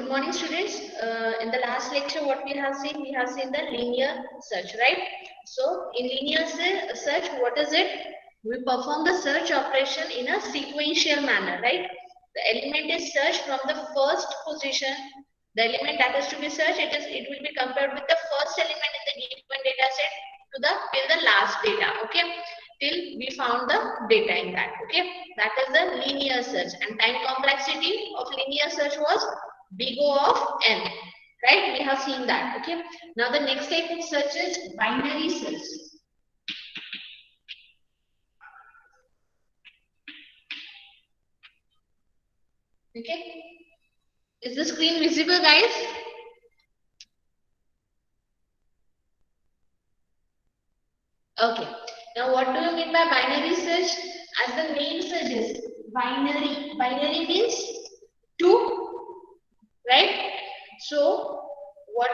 morning, students. In the last lecture, what we have seen the linear search, right? So, in linear search, what is it? We perform the search operation in a sequential manner, right? The element is searched from the first position. The element that is to be searched, it will be compared with the first element in the given data set to the till the last data, okay? Till we found the data in that, okay? That is the linear search, and time complexity of linear search was big O of n, right? We have seen that, okay? Now the next type of search is binary search. Okay, is the screen visible, guys? Okay, now what do you mean by binary search? As the name suggests, binary means two, right? So what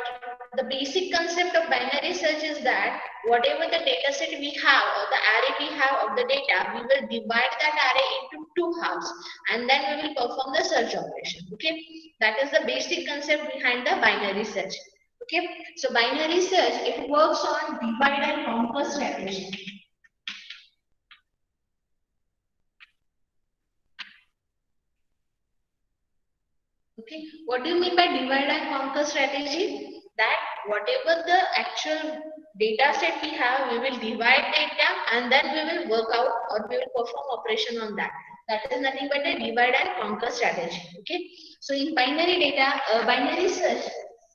the basic concept of binary search is that whatever the data set we have or the array we have of the data, we will divide that array into two halves and then we will perform the search operation. Okay, that is the basic concept behind the binary search. Okay, so binary search, it works on divide and conquer strategy. Okay, what do you mean by divide and conquer strategy? That whatever the actual data set we have, we will divide data and then we will work out or we will perform operation on that. That is nothing but a divide and conquer strategy. Okay, so in binary search,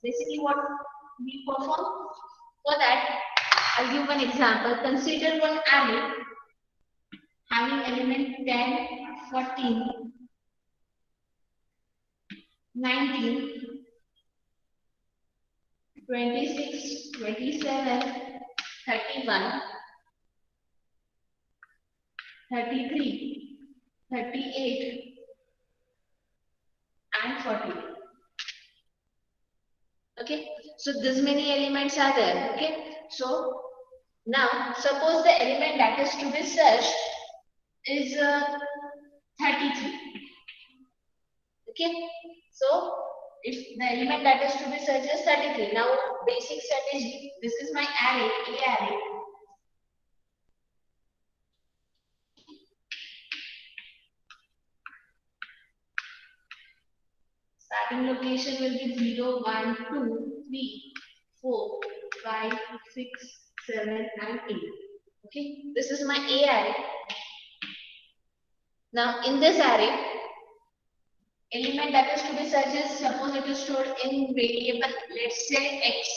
basically what we perform for that, I'll give one example. Consider one array having element 10, 14, 19, 26, 27, 31, 33, 38, and 40. Okay, so this many elements are there. Okay, so now suppose the element that is to be searched is 33. Okay, so if the element that is to be searched is 33, now basic strategy, this is my array, A array. Starting location will be 0, 1, 2, 3, 4, 5, 6, 7, and 8. Okay, this is my A array. Now in this array, element that is to be searched is, suppose it is stored in variable, let's say X.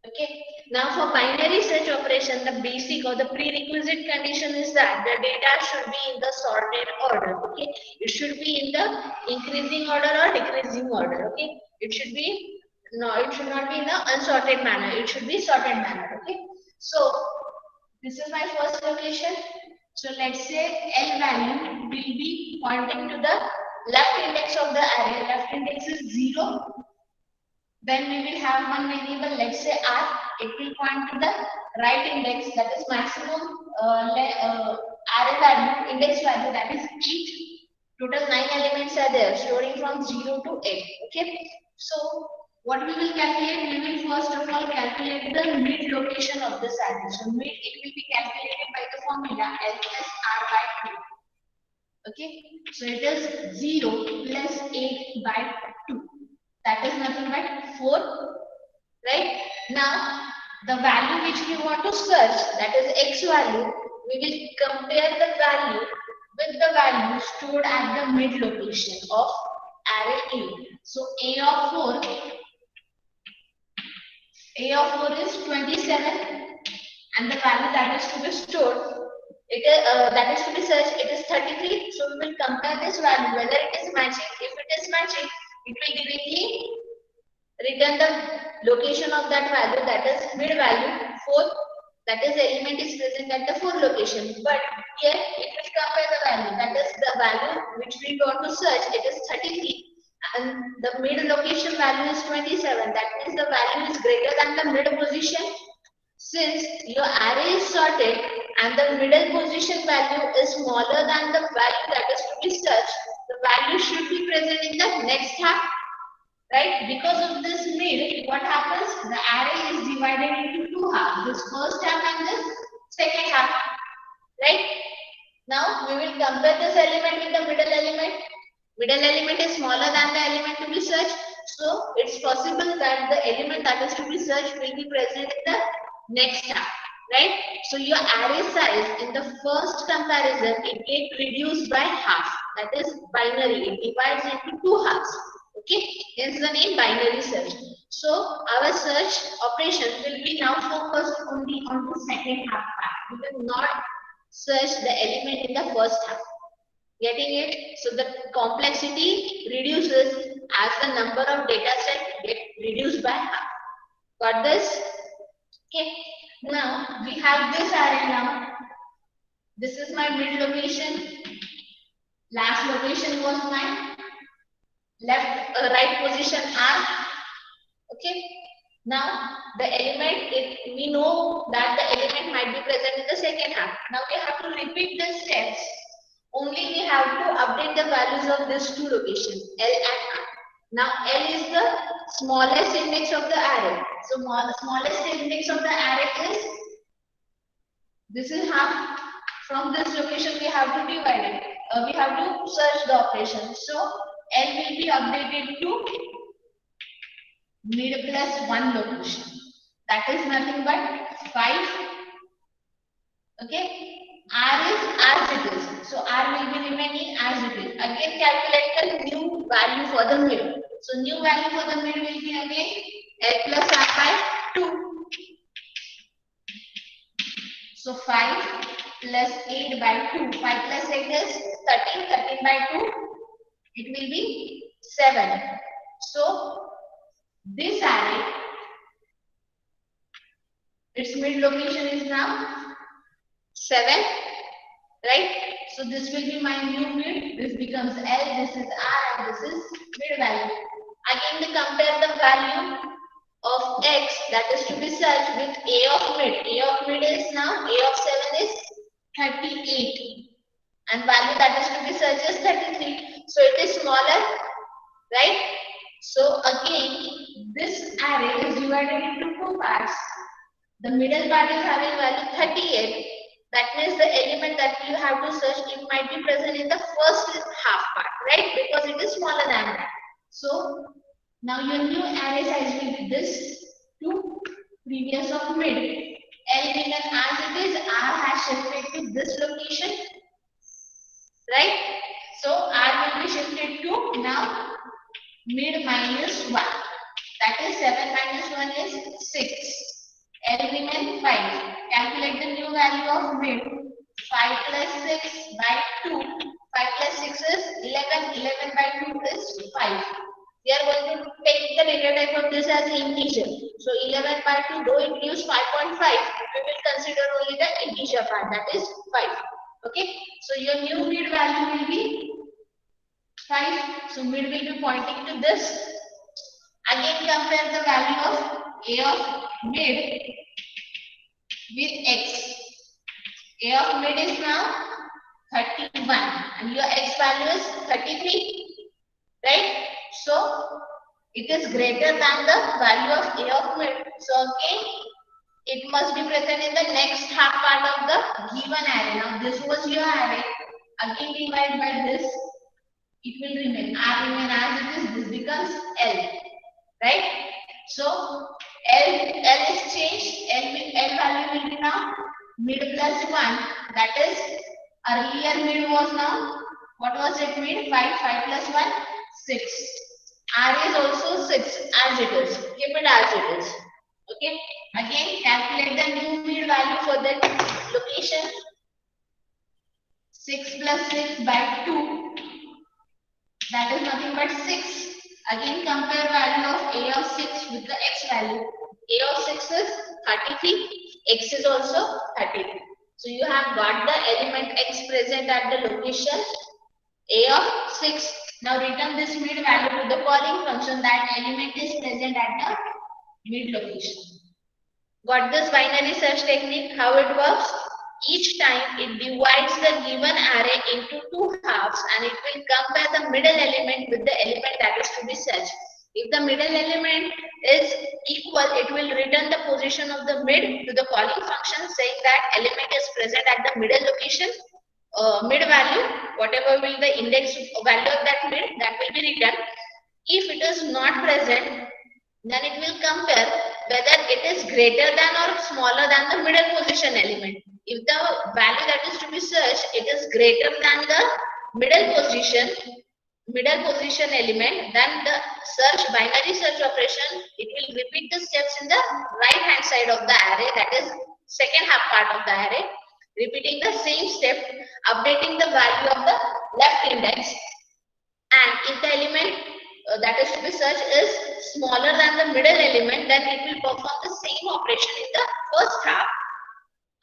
Okay, now for binary search operation, the basic or the prerequisite condition is that the data should be in the sorted order. Okay, it should be in the increasing order or decreasing order. Okay, it should not be in the unsorted manner, it should be sorted manner. Okay, so this is my first location. So let's say L value will be pointing to the left index of the array. Left index is 0. Then we will have one variable, let's say R. It will point to the right index, that is maximum array value, index value, that is 8. Total 9 elements are there, storing from 0 to 8. Okay. So what we will calculate? We will first of all calculate the mid location of this array. So mid, it will be calculated by the formula L plus R by 2. Okay, so it is 0 plus 8 by 2. That is nothing but 4. Right? Now, the value which we want to search, that is X value, we will compare the value with the value stored at the mid location of array A. So A of 4 is 27, and the value that is to be stored, that is to be searched, it is 33. So we will compare this value whether it is matching. If it is matching, it will directly return the location of that value, that is mid value 4. That is the element is present at the 4 location. But here it will compare the value, that is the value which we want to search, it is 33. And the mid location value is 27. That means the value is greater than the mid position. Since your array is sorted and the middle position value is smaller than the value that is to be searched, the value should be present in the next half, right? Because of this mid, what happens? The array is divided into two halves, this first half and this second half, right? Now we will compare this element with the middle element. Middle element is smaller than the element to be searched, so it's possible that the element that is to be searched will be present in the next half, right? So your array size in the first comparison, it gets reduced by half. That is binary. It divides into two halves. Okay, hence the name binary search. So our search operation will be now focused only on the second half part. We will not search the element in the first half. Getting it? So the complexity reduces as the number of data set get reduced by half. Got this? Okay. Now we have this array now. This is my mid location. Last location was my right position R. Okay. Now the element, we know that the element might be present in the second half. Now we have to repeat the steps. Only we have to update the values of these two locations, L and R. Now L is the smallest index of the array. So smallest index of the array is, this is half. From this location we have to divide it. We have to search the operation. So L will be updated to mid plus 1 location. That is nothing but 5. Okay. R is as it is. So R will be remaining as it is. Again calculate the new value for the mid. So new value for the mid will be again L plus R by 2. So 5 plus 8 by 2. 5 plus 8 is 13. 13 by 2. It will be 7. So this array, its mid location is now 7, right? So this will be my new mid. This becomes L, this is R, and this is mid value. Again, to compare the value of X that is to be searched with A of mid. A of mid is now, A of 7 is 38. And value that is to be searched is 33. So it is smaller, right? So again, this array is divided into two parts. The middle part is having value 38. That means the element that you have to search, it might be present in the first half part, right? Because it is smaller than that. So now your new array size will be this 2 previous of mid. L remain as it is, R has shifted to this location, right? So R will be shifted to now mid minus 1. That is 7 minus 1 is 6. L remain 5. Calculate the new value of mid. 5 plus 6 by 2. 5 plus 6 is 11. 11 by 2 is 5. We are going to take the data type of this as integer. So 11 by 2, though it gives 5.5, we will consider only the integer part, that is 5. Okay. So your new mid value will be 5. So mid will be pointing to this. Again compare the value of A of mid with X. A of mid is now 31 and your X value is 33, right? So it is greater than the value of A of mid. So again it must be present in the next half part of the given array. Now this was your array. Again divide by this. It will remain. R remain as it is. This becomes L. Right? So L is changed. L value will be now mid plus 1. That is, earlier mid was now, what was it mid? 5. 5 plus 1, 6. R is also 6 as it is. Keep it as it is. Okay. Again, calculate the new mid value for that location. 6 plus 6 by 2. That is nothing but 6. Again, compare value of A of 6 with the X value. A of 6 is 33. X is also 33. So you have got the element X present at the location A of 6. Now return this mid value to the calling function that element is present at the mid location. Got this binary search technique, how it works? each time it divides the given array into two halves and it will compare the middle element with the element that is to be searched. If the middle element is equal, it will return the position of the mid to the calling function saying that element is present at the middle location, mid value, whatever will the index value of that mid, that will be returned. If it is not present, then it will compare whether it is greater than or smaller than the middle position element. If the value that is to be searched, it is greater than the middle position element, then the binary search operation, it will repeat the steps in the right hand side of the array, that is second half part of the array, repeating the same step, updating the value of the left index, and if the element that is to be searched is smaller than the middle element, then it will perform the same operation in the first half,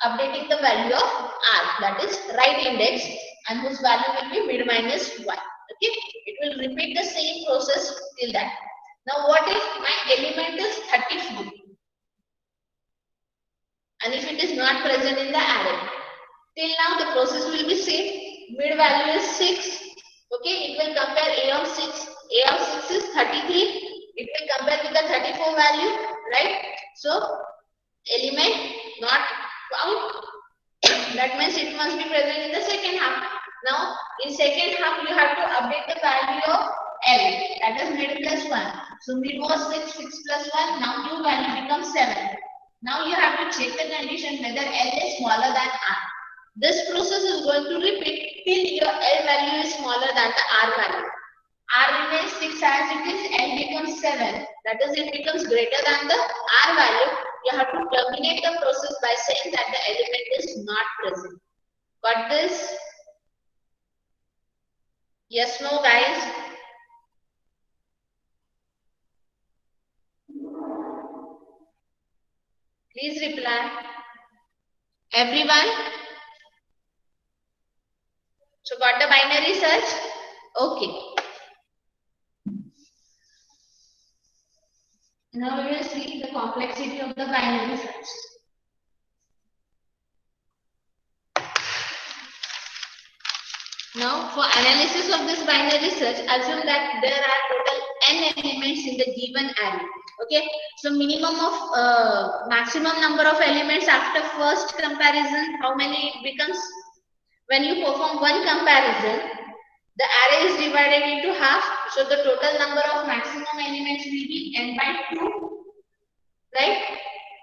updating the value of r, that is right index, and whose value will be mid minus 1. Okay, it will repeat the same process till that. Now, what if my element is 34 and if it is not present in the array? Till now, the process will be same. Mid value is 6. Okay, it will compare a of 6. A of 6 is 33. It will compare with the 34 value, right? So, element not found. That means it must be present in the second half. Now, in second half, you have to update the value of L, that is mid plus 1. So, mid was 6, 6 plus 1, now new value becomes 7. Now, you have to check the condition whether L is smaller than R. This process is going to repeat till your L value is smaller than the R value. R remains 6 as it is, L becomes 7. That is, it becomes greater than the R value. You have to terminate the process by saying that the element is not present. Got this? Yes, no, guys? Please reply. Everyone? So, got the binary search? Okay. Now we will see the complexity of the binary search. Now, for analysis of this binary search, assume that there are total n elements in the given array. Okay, so minimum of maximum number of elements after first comparison, how many it becomes? When you perform one comparison, the array is divided into half, so the total number of maximum elements will be n by 2, right?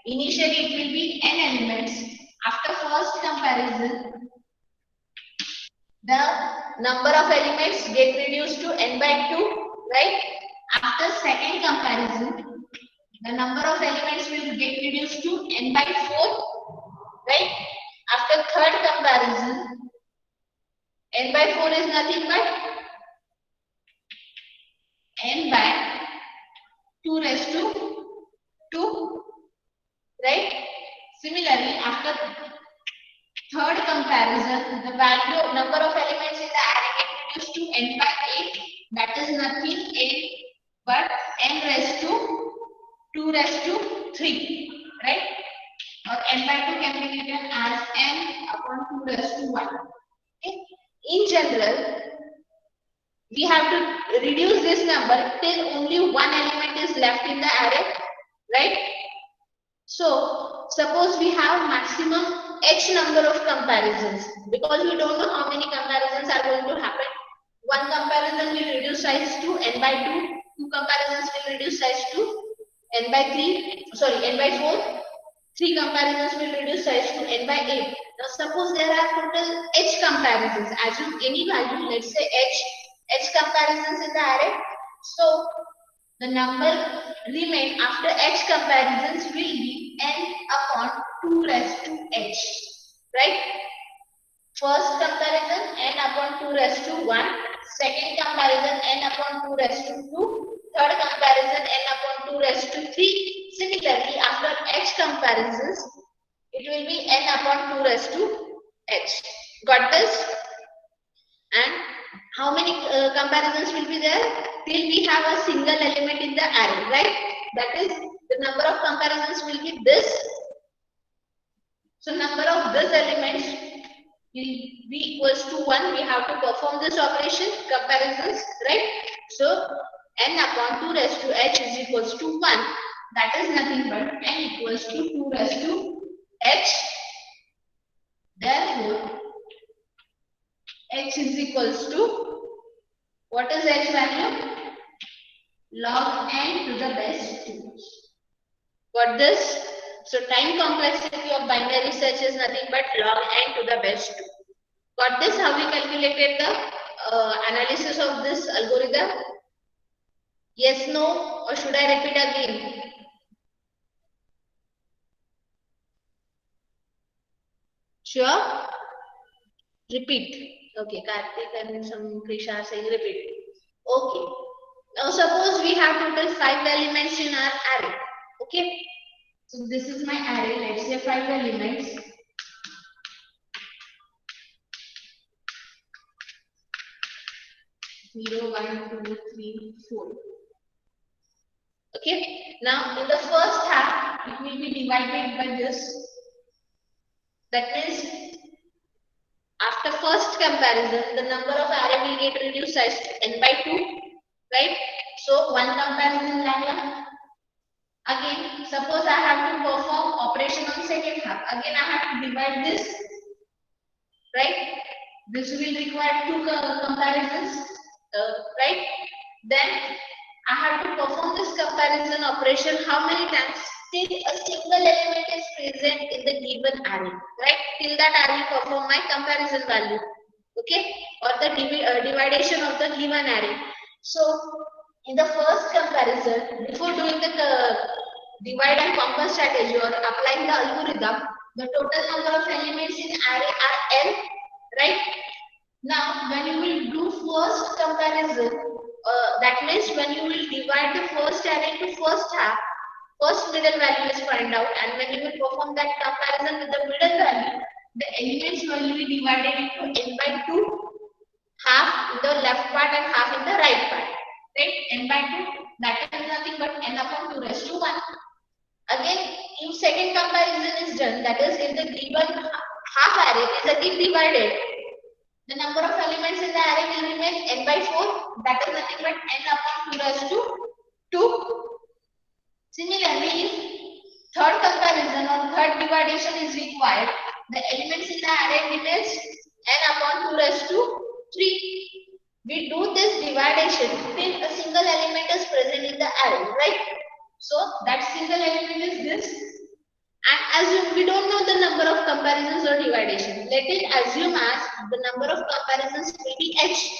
Initially, it will be n elements. After first comparison, the number of elements get reduced to n by 2, right? After second comparison, the number of elements will get reduced to n by 4, right? After third comparison, n by 4 is nothing but n by 2 raised to 2, right? Similarly, after third comparison, the value number of elements in the array get reduced to n by 8. That is nothing but n raised to 2 raised to 3, right? Or n by 2 can be written as n upon 2 raised to 1. Okay? In general, we have to reduce this number till only one element is left in the array, right? So, suppose we have maximum h number of comparisons, because we don't know how many comparisons are going to happen. One comparison will reduce size to n by 2, two comparisons will reduce size to n by 4, three comparisons will reduce size to n by 8. Now, suppose there are total h comparisons, assume any value, let's say h comparisons in the array. So, the number remain after h comparisons will be n upon 2 raised to h, right? First comparison n upon 2 raised to 1, second comparison n upon 2 raised to 2, third comparison n upon 2 raised to 3. Similarly, after h comparisons, it will be n upon 2 raised to h. Got this? And how many comparisons will be there? Till we have a single element in the array, right? That is, the number of comparisons will be this. So number of these elements will be equals to 1. We have to perform this operation, comparisons, right? So n upon 2 raised to h is equals to 1. That is nothing but n equals to 2 raised to h. Therefore, h is equals to, what is h value? Log n to the base 2. Got this? So time complexity of binary search is nothing but log n to the base 2. Got this? How we calculated the analysis of this algorithm? Yes, no, or should I repeat again? Sure? Repeat. Okay, Karthik and some Krisha are saying repeat. Okay. Now suppose we have total 5 elements in our array. Okay. So this is my array. Let's say 5 elements. 0, 1, 2, 3, 4. Okay. Now in the first half, it will be divided by this. That means after first comparison, the number of array will get reduced as n by 2, right? So one comparison lambda. Again, suppose I have to perform operation on second half. Again, I have to divide this, right? This will require 2 comparisons, right? Then I have to perform this comparison operation how many times? Till a single element is present in the given array, right? Till that I will perform my comparison value, okay? Or the division of the given array. So in the first comparison, before doing the divide and conquer strategy or applying the algorithm, the total number of elements in array are n, right? Now, when you will do first comparison, that means when you will divide the first array into first half, first middle value is find out, and when you will perform that comparison with the middle value, the elements will be divided into n by 2, half in the left part and half in the right part, right? N by 2, that is nothing but n upon 2 raised to 1. Again, if second comparison is done, that is if the given half array is again divided, the number of elements in the array will remain n by 4, that is nothing but n upon 2 raised to 2. Similarly, if third comparison or third division is required, the elements in the array remains n upon 2 raised to 3. We do this division till a single element is present in the array, right? So that single element is this. And assume we don't know the number of comparisons or division. Let it assume as the number of comparisons will be h.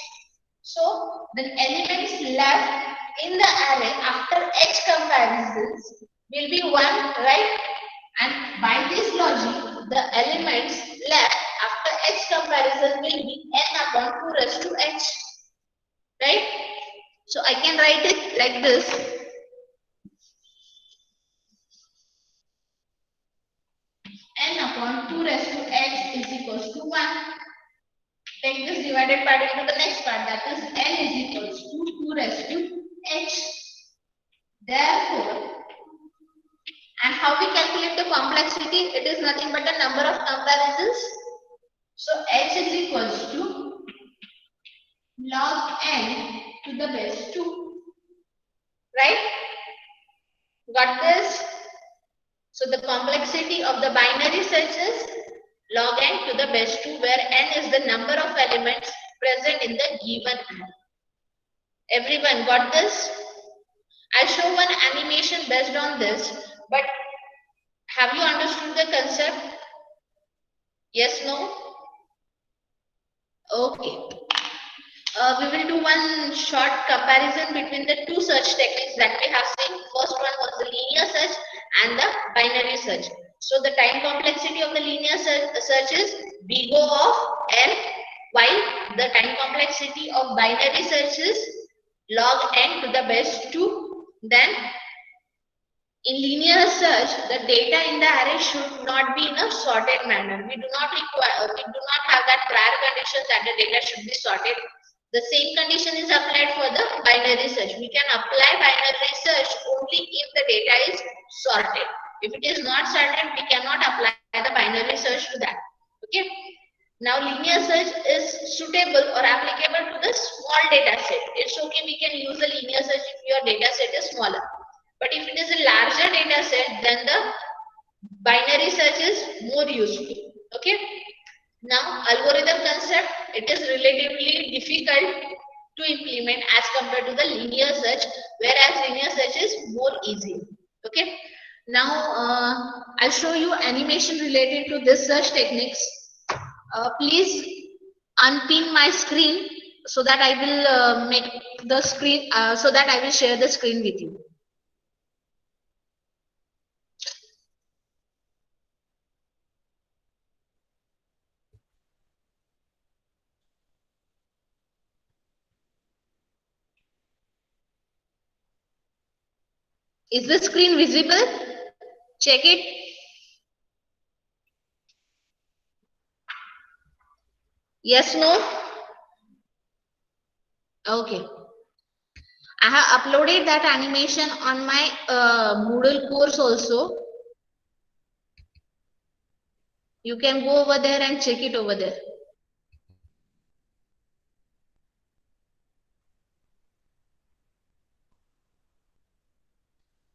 So the elements left in the array after h comparisons will be 1, right? And by this logic, the elements left after h comparison will be n upon 2 raised to h, right? So I can write it like this. N upon 2 raised to h is equals to 1. Take this divided part into the next part, that is n is equals to 2 raised to h. Therefore, and how we calculate the complexity? It is nothing but the number of comparisons. So h is equals to log n to the base 2. Right? Got this? So the complexity of the binary search is log n to the base 2, where n is the number of elements present in the given array. Everyone got this? I'll show one animation based on this, but have you understood the concept? Yes, no? Okay. We will do one short comparison between the two search techniques that we have seen. First one was the linear search and the binary search. So the time complexity of the linear search is big O of n, while the time complexity of binary search is log n to the base 2. Then in linear search, the data in the array should not be in a sorted manner. We do not have that prior condition that the data should be sorted. The same condition is applied for the binary search. We can apply binary search only if the data is sorted. If it is not sorted, we cannot apply the binary search to that. Okay. Now linear search is suitable or applicable to the small data set. It's okay, we can use the linear search if your data set is smaller. But if it is a larger data set, then the binary search is more useful. Okay. Now algorithm concept, it is relatively difficult to implement as compared to the linear search, whereas linear search is more easy. Okay. Now I'll show you animation related to this search techniques. Please unpin my screen so that I will make the screen, so that I will share the screen with you. Is the screen visible? Check it. Yes, no? Okay. I have uploaded that animation on my Moodle course also. You can go over there and check it over there.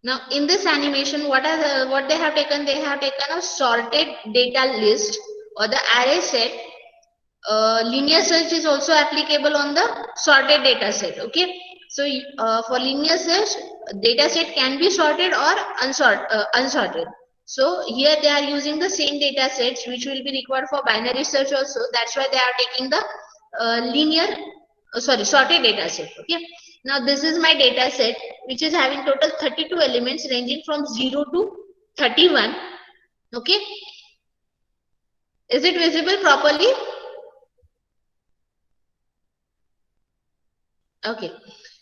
Now in this animation, what they have taken? They have taken a sorted data list or the array set. Linear search is also applicable on the sorted data set. Okay. So for linear search, data set can be sorted or unsorted. So here they are using the same data sets which will be required for binary search also. That's why they are taking the sorted data set. Okay. Now this is my data set which is having total 32 elements ranging from 0 to 31. Okay. Is it visible properly? Okay.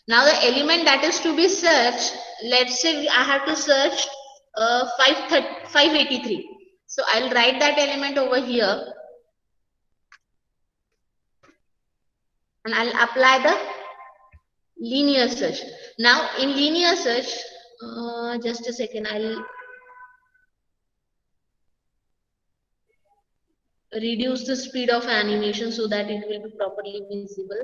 Now the element that is to be searched, let's say I have to search 583. So I'll write that element over here and I'll apply the linear search. Now in linear search, just a second, I'll reduce the speed of animation so that it will be properly visible.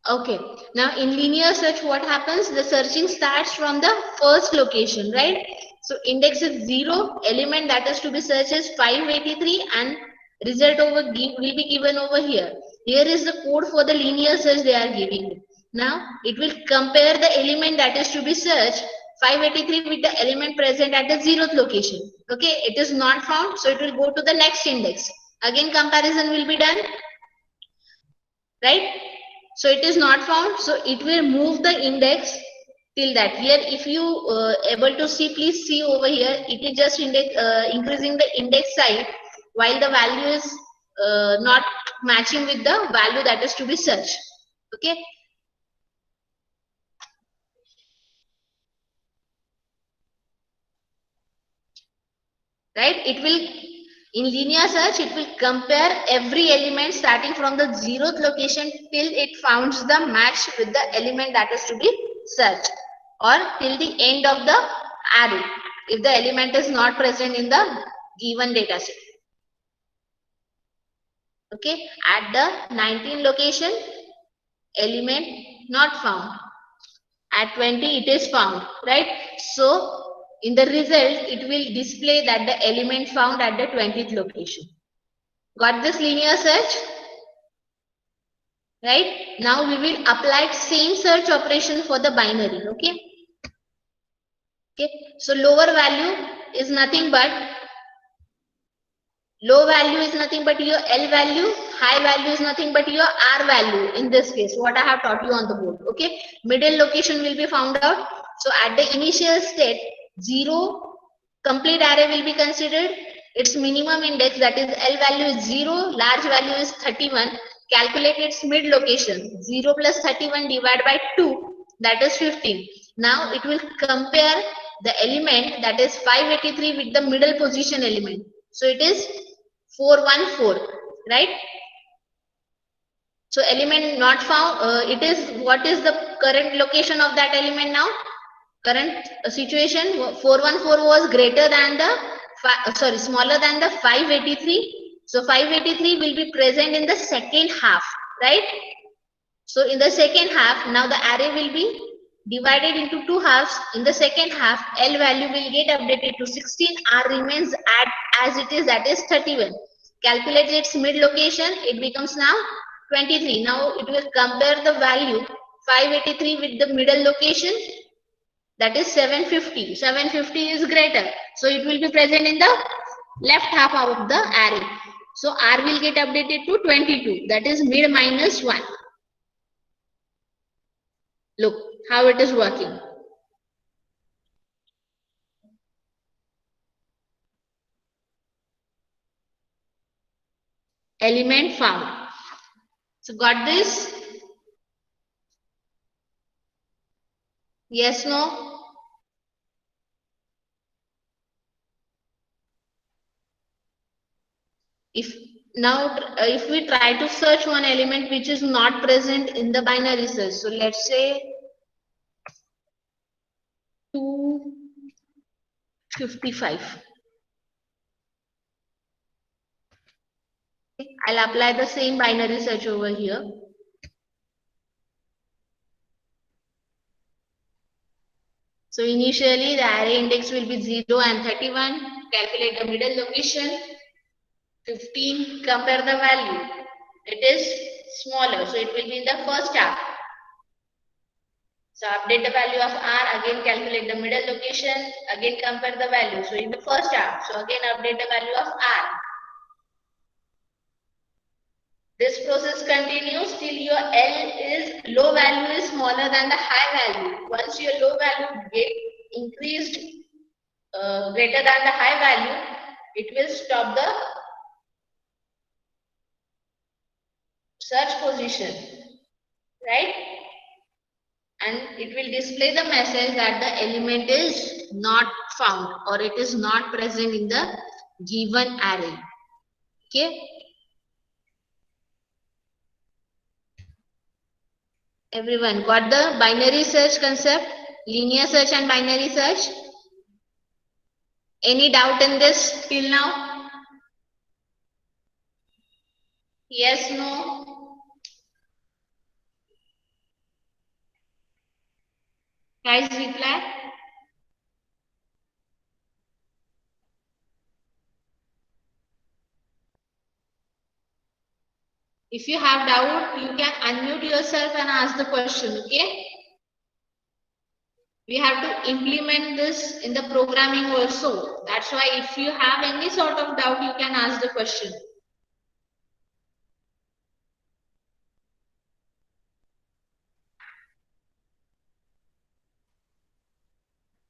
Okay, now in linear search, what happens? The searching starts from the first location, right? So index is 0, element that is to be searched is 583 and result will be given over here. Here is the code for the linear search they are giving. Now it will compare the element that is to be searched 583 with the element present at the 0th location. Okay, it is not found, so it will go to the next index. Again comparison will be done, right? So it is not found, so it will move the index till that. Here if you able to see, please see over here, it is just increasing the index size while the value is not matching with the value that is to be searched. Okay, right? It will, in linear search, it will compare every element starting from the 0th location till it finds the match with the element that is to be searched, or till the end of the array if the element is not present in the given data set. Okay, at the 19 location, element not found. At 20 it is found, right? So in the result it will display that the element found at the 20th location. Got this linear search? Right? Now we will apply same search operation for the binary. Okay. Okay. So lower value is nothing but low value is nothing but your L value, high value is nothing but your R value in this case, what I have taught you on the board. Okay. Middle location will be found out. So at the initial state, 0 complete array will be considered. Its minimum index, that is L value is 0, large value is 31. calculate its mid location. 0 plus 31 divided by 2, that is 15. Now it will compare the element, that is 583, with the middle position element. So it is 414, right? So element not found, it is, what is the current location of that element now? Current situation, 414 was greater than the, smaller than the 583. So 583 will be present in the second half, right? So in the second half, now the array will be divided into two halves. In the second half, L value will get updated to 16, R remains as it is, that is 31. Calculate its mid location, it becomes now 23. Now it will compare the value 583 with the middle location, that is 750. 750 is greater, so it will be present in the left half of the array. So R will get updated to 22, that is mid minus 1. Look how it is working. Element found. So got this? Yes, no? If now if we try to search one element which is not present in the binary search, so let's say 255. I'll apply the same binary search over here. So initially the array index will be 0 and 31. Calculate the middle location. 15, compare the value. It is smaller, so it will be in the first half. So update the value of R, again calculate the middle location, again compare the value. So in the first half, so again update the value of R. This process continues till your low value is smaller than the high value. Once your low value get increased greater than the high value, it will stop the search position, right? And it will display the message that the element is not found or it is not present in the given array. Okay. Everyone got the binary search concept, linear search and binary search? Any doubt in this till now? Yes, no? Guys, reply. If you have doubt, you can unmute yourself and ask the question, okay? We have to implement this in the programming also. That's why if you have any sort of doubt, you can ask the question.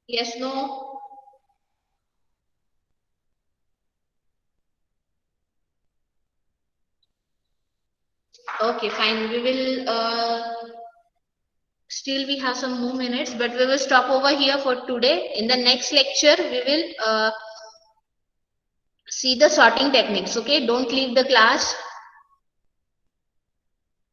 Yes, no? Okay, fine. We will still we have some more minutes, but we will stop over here for today. In the next lecture, we will see the sorting techniques. Okay, don't leave the class.